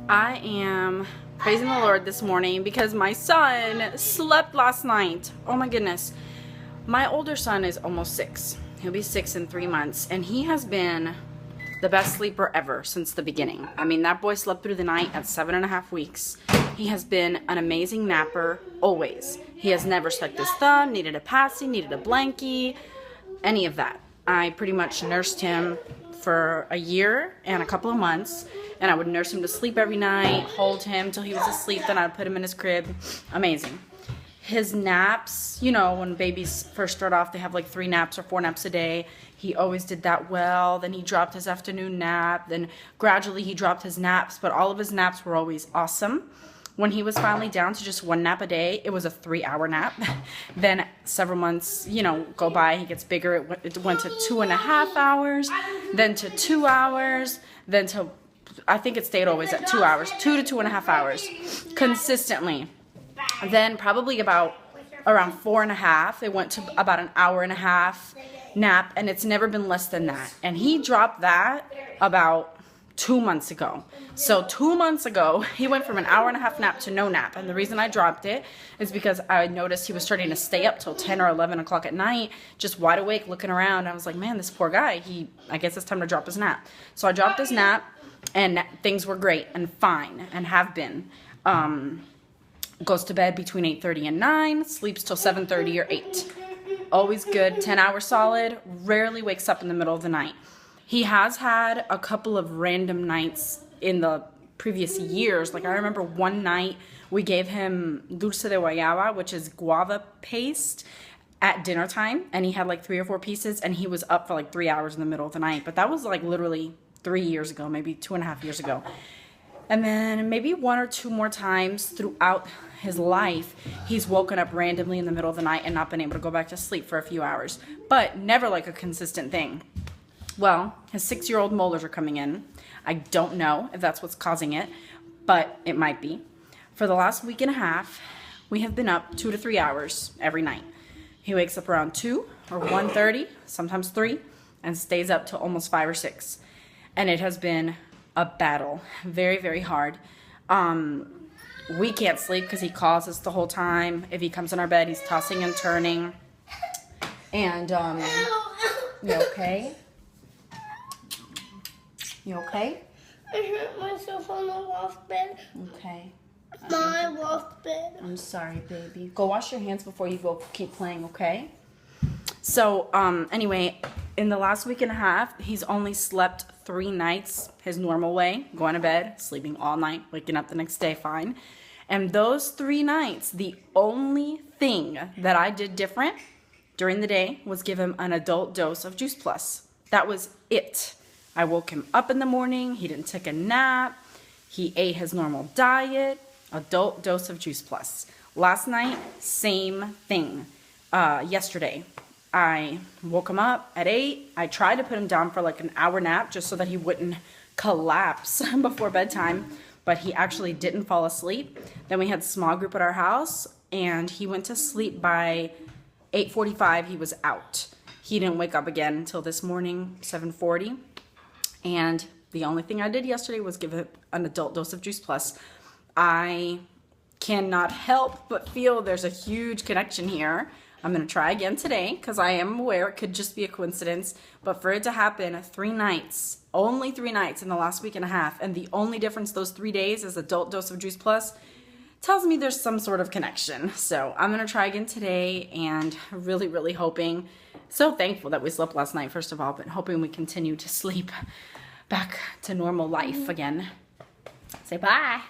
I am praising the Lord this morning because my son slept last night. Oh my goodness. My older son is almost 6. He'll be 6 in 3 months, and he has been the best sleeper ever since the beginning. I mean, that boy slept through the night at 7.5 weeks. He has been an amazing napper, always. He has never stuck his thumb, needed a passy, needed a blankie, any of that. I pretty much nursed him for a year and a couple of months, and I would nurse him to sleep every night, hold him till he was asleep, then I'd put him in his crib. Amazing. His naps, you know, when babies first start off, they have like 3 naps or 4 naps a day. He always did that well. Then he dropped his afternoon nap. Then gradually he dropped his naps, but all of his naps were always awesome. When he was finally down to just 1 nap a day, it was a 3-hour nap. Then several months, you know, go by, he gets bigger. It went to 2.5 hours, then to 2 hours, then to, I think it stayed always at 2 hours, 2 to 2.5 hours, consistently. Then probably around 4.5, it went to about an 1.5 hour nap, and it's never been less than that. And he dropped that about 2 months ago. So 2 months ago, he went from an 1.5 hour nap to no nap. And the reason I dropped it is because I noticed he was starting to stay up till 10 or 11 o'clock at night, just wide awake, looking around. I was like, man, this poor guy, I guess it's time to drop his nap. So I dropped his nap, and things were great and fine and have been. Goes to bed between 8:30 and 9, sleeps till 7:30 or 8. Always good, 10 hours solid, rarely wakes up in the middle of the night. He has had a couple of random nights in the previous years. Like I remember one night we gave him dulce de guayaba, which is guava paste, at dinner time, and he had like 3 or 4 pieces, and he was up for like 3 hours in the middle of the night. But that was like literally 3 years ago, maybe 2.5 years ago. And then maybe 1 or 2 more times throughout his life, he's woken up randomly in the middle of the night and not been able to go back to sleep for a few hours. But never like a consistent thing. Well, his 6-year-old molars are coming in. I don't know if that's what's causing it, but it might be. For the last week and a half, we have been up 2 to 3 hours every night. He wakes up around 2 or 1:30, sometimes 3, and stays up till almost 5 or 6. And it has been a battle. Very, very hard. We can't sleep because he calls us the whole time. If he comes in our bed, he's tossing and turning. And, you okay? You okay? I hurt myself on the loft bed. Okay. My loft bed. I'm sorry, baby. Go wash your hands before you go keep playing, okay? So, anyway, in the last week and a half, he's only slept 3 nights his normal way, going to bed, sleeping all night, waking up the next day fine. And those 3 nights, the only thing that I did different during the day was give him an adult dose of Juice Plus. That was it. I woke him up in the morning. He didn't take a nap. He ate his normal diet. Adult dose of Juice Plus. Last night, same thing. Yesterday, I woke him up at 8. I tried to put him down for like an hour nap just so that he wouldn't collapse before bedtime, but he actually didn't fall asleep. Then we had a small group at our house, and he went to sleep by 8:45. He was out. He didn't wake up again until this morning, 7:40. And the only thing I did yesterday was give him an adult dose of Juice Plus. I cannot help but feel there's a huge connection here. I'm going to try again today because I am aware it could just be a coincidence. But for it to happen 3 nights, only 3 nights in the last week and a half, and the only difference those 3 days is adult dose of Juice Plus, tells me there's some sort of connection. So I'm going to try again today, and really, really hoping, so thankful that we slept last night, first of all, but hoping we continue to sleep back to normal life again. Say bye.